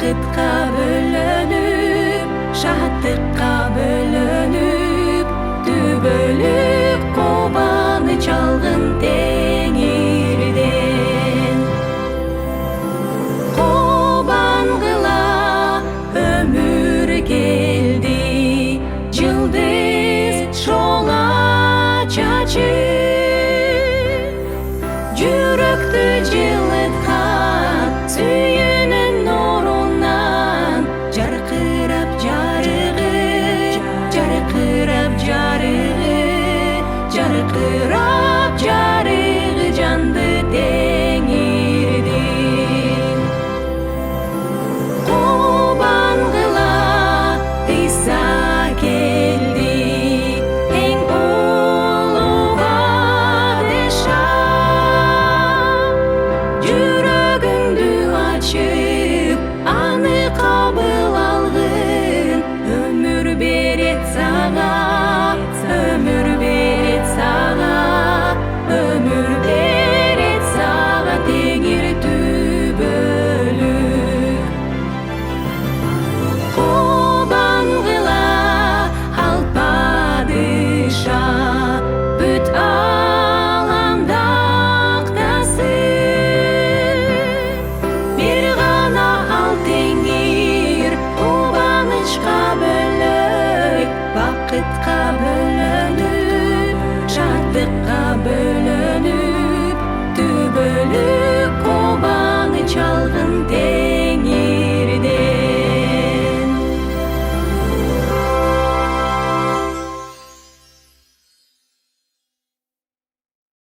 бакытка бөлөнүп, шаттыкка бөлөнүп, түбөлүп кубаныч алгын теңирден. Кубангыла өмүр келди, жылдыз шола чачып, жүрөктү жылыткан сүйүүнүн нурунан жаркырап жарыгы, жаркырап жарыгы, жаркырап жарыгы жанды теңирдин. Кубангыла Иса келди, эң улуу падышам. Жүрөгүңдү ачып, аны кабыл алгын, өмүр берет сага, өмүр берет сага, өмүр берет сага теңир түбөлүк. Кубангыла ал падыша, бүт ааламда актасын. Бир гана ал теңир кубанычка бөлөй, бакытка бөлөнүп, шаттыкка бөлөнүп.